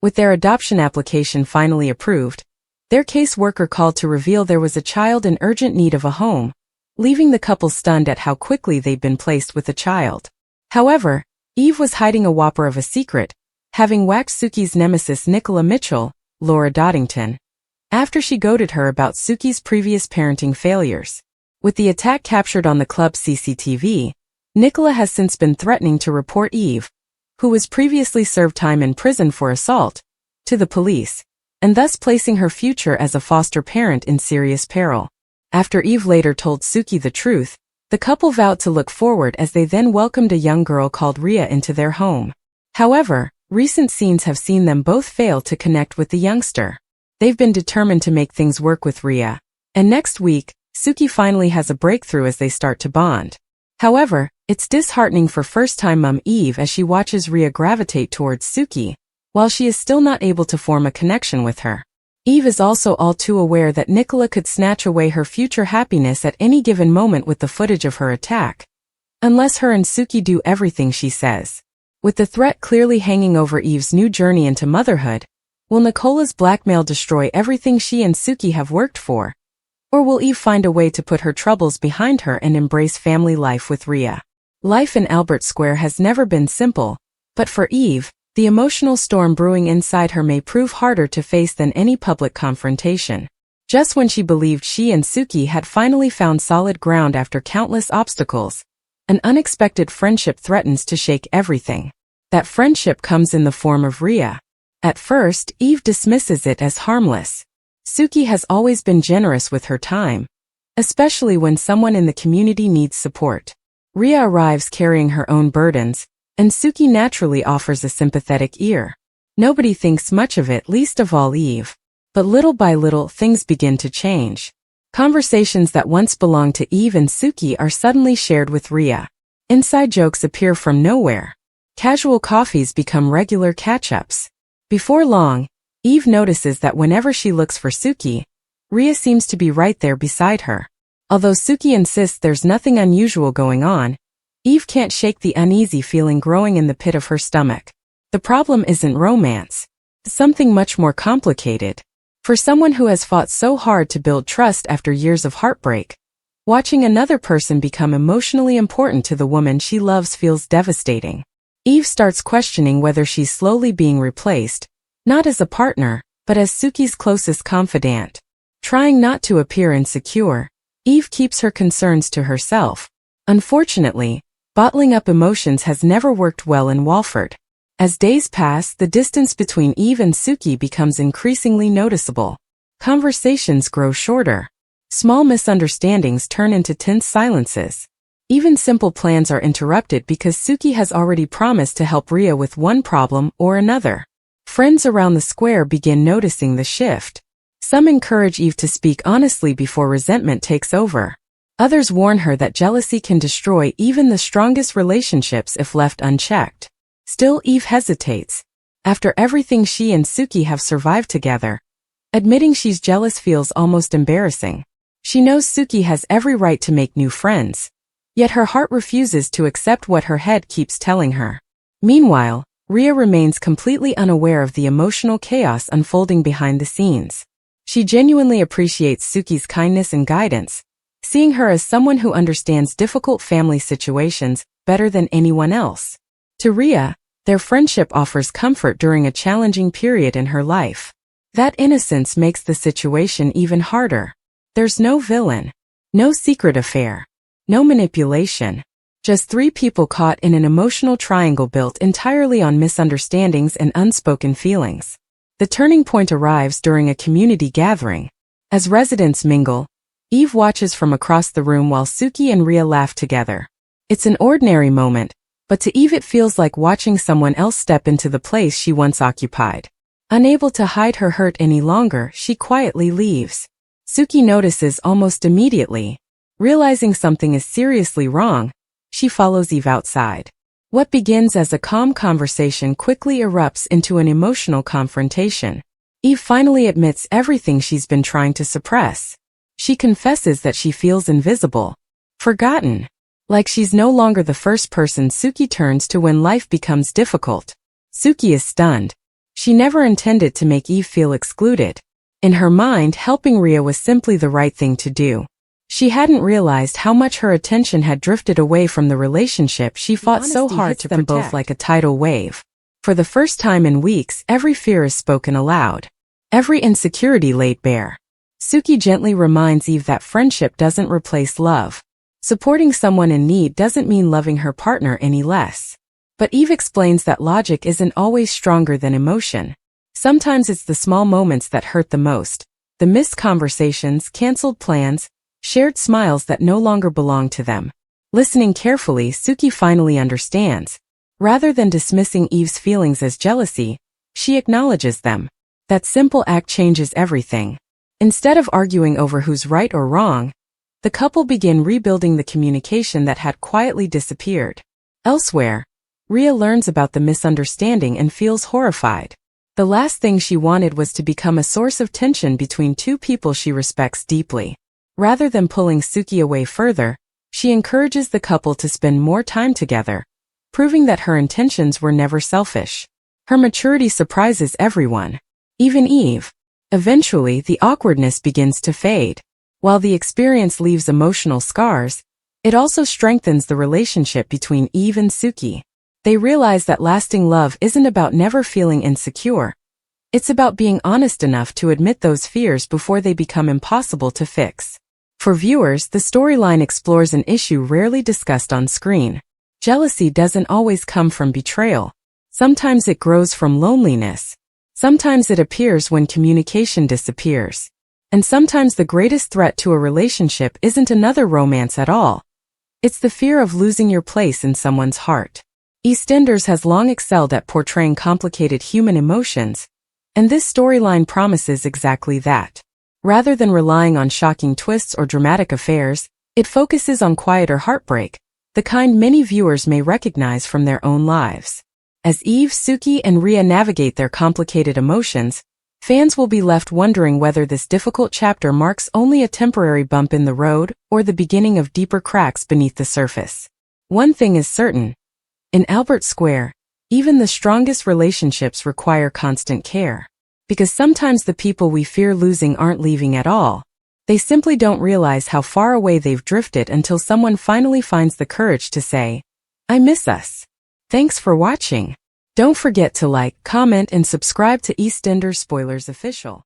With their adoption application finally approved, their caseworker called to reveal there was a child in urgent need of a home, leaving the couple stunned at how quickly they'd been placed with the child. However, Eve was hiding a whopper of a secret, having whacked Suki's nemesis Nicola Mitchell, Laura Doddington, after she goaded her about Suki's previous parenting failures. With the attack captured on the club's CCTV, Nicola has since been threatening to report Eve, who was previously served time in prison for assault, to the police, and thus placing her future as a foster parent in serious peril. After Eve later told Suki the truth, the couple vowed to look forward as they then welcomed a young girl called Rhea into their home. However, recent scenes have seen them both fail to connect with the youngster. They've been determined to make things work with Rhea, and next week, Suki finally has a breakthrough as they start to bond. However, it's disheartening for first-time mom Eve as she watches Rhea gravitate towards Suki, while she is still not able to form a connection with her. Eve is also all too aware that Nicola could snatch away her future happiness at any given moment with the footage of her attack, unless her and Suki do everything she says. With the threat clearly hanging over Eve's new journey into motherhood, will Nicola's blackmail destroy everything she and Suki have worked for? Or will Eve find a way to put her troubles behind her and embrace family life with Rhea? Life in Albert Square has never been simple, but for Eve, the emotional storm brewing inside her may prove harder to face than any public confrontation. Just when she believed she and Suki had finally found solid ground after countless obstacles, an unexpected friendship threatens to shake everything. That friendship comes in the form of Rhea. At first, Eve dismisses it as harmless. Suki has always been generous with her time, especially when someone in the community needs support. Rhea arrives carrying her own burdens, and Suki naturally offers a sympathetic ear. Nobody thinks much of it, least of all Eve. But little by little, things begin to change. Conversations that once belonged to Eve and Suki are suddenly shared with Rhea. Inside jokes appear from nowhere. Casual coffees become regular catch-ups. Before long, Eve notices that whenever she looks for Suki, Rhea seems to be right there beside her. Although Suki insists there's nothing unusual going on, Eve can't shake the uneasy feeling growing in the pit of her stomach. The problem isn't romance. It's something much more complicated. For someone who has fought so hard to build trust after years of heartbreak, watching another person become emotionally important to the woman she loves feels devastating. Eve starts questioning whether she's slowly being replaced, not as a partner, but as Suki's closest confidant. Trying not to appear insecure, Eve keeps her concerns to herself. Unfortunately, bottling up emotions has never worked well in Walford. As days pass, the distance between Eve and Suki becomes increasingly noticeable. Conversations grow shorter. Small misunderstandings turn into tense silences. Even simple plans are interrupted because Suki has already promised to help Rhea with one problem or another. Friends around the square begin noticing the shift. Some encourage Eve to speak honestly before resentment takes over. Others warn her that jealousy can destroy even the strongest relationships if left unchecked. Still, Eve hesitates. After everything she and Suki have survived together, admitting she's jealous feels almost embarrassing. She knows Suki has every right to make new friends, yet her heart refuses to accept what her head keeps telling her. Meanwhile, Rhea remains completely unaware of the emotional chaos unfolding behind the scenes. She genuinely appreciates Suki's kindness and guidance, seeing her as someone who understands difficult family situations better than anyone else. To Rhea, their friendship offers comfort during a challenging period in her life. That innocence makes the situation even harder. There's no villain, no secret affair, no manipulation. Just three people caught in an emotional triangle built entirely on misunderstandings and unspoken feelings. The turning point arrives during a community gathering. As residents mingle, Eve watches from across the room while Suki and Rhea laugh together. It's an ordinary moment, but to Eve it feels like watching someone else step into the place she once occupied. Unable to hide her hurt any longer, she quietly leaves. Suki notices almost immediately. Realizing something is seriously wrong, she follows Eve outside. What begins as a calm conversation quickly erupts into an emotional confrontation. Eve finally admits everything she's been trying to suppress. She confesses that she feels invisible, forgotten, like she's no longer the first person Suki turns to when life becomes difficult. Suki is stunned. She never intended to make Eve feel excluded. In her mind, helping Rhea was simply the right thing to do. She hadn't realized how much her attention had drifted away from the relationship she fought so hard to protect. Both like a tidal wave. For the first time in weeks, every fear is spoken aloud. Every insecurity laid bare. Suki gently reminds Eve that friendship doesn't replace love. Supporting someone in need doesn't mean loving her partner any less. But Eve explains that logic isn't always stronger than emotion. Sometimes it's the small moments that hurt the most. The missed conversations, canceled plans, shared smiles that no longer belong to them. Listening carefully, Suki finally understands. Rather than dismissing Eve's feelings as jealousy, she acknowledges them. That simple act changes everything. Instead of arguing over who's right or wrong, the couple begin rebuilding the communication that had quietly disappeared. Elsewhere, Rhea learns about the misunderstanding and feels horrified. The last thing she wanted was to become a source of tension between two people she respects deeply. Rather than pulling Suki away further, she encourages the couple to spend more time together, proving that her intentions were never selfish. Her maturity surprises everyone, even Eve. Eventually, the awkwardness begins to fade. While the experience leaves emotional scars, it also strengthens the relationship between Eve and Suki. They realize that lasting love isn't about never feeling insecure. It's about being honest enough to admit those fears before they become impossible to fix. For viewers, the storyline explores an issue rarely discussed on screen. Jealousy doesn't always come from betrayal. Sometimes it grows from loneliness. Sometimes it appears when communication disappears. And sometimes the greatest threat to a relationship isn't another romance at all. It's the fear of losing your place in someone's heart. EastEnders has long excelled at portraying complicated human emotions, and this storyline promises exactly that. Rather than relying on shocking twists or dramatic affairs, it focuses on quieter heartbreak, the kind many viewers may recognize from their own lives. As Eve, Suki, and Rhea navigate their complicated emotions, fans will be left wondering whether this difficult chapter marks only a temporary bump in the road or the beginning of deeper cracks beneath the surface. One thing is certain. In Albert Square, even the strongest relationships require constant care. Because sometimes the people we fear losing aren't leaving at all. They simply don't realize how far away they've drifted until someone finally finds the courage to say, "I miss us." Thanks for watching. Don't forget to like, comment, and subscribe to EastEnders Spoilers Official.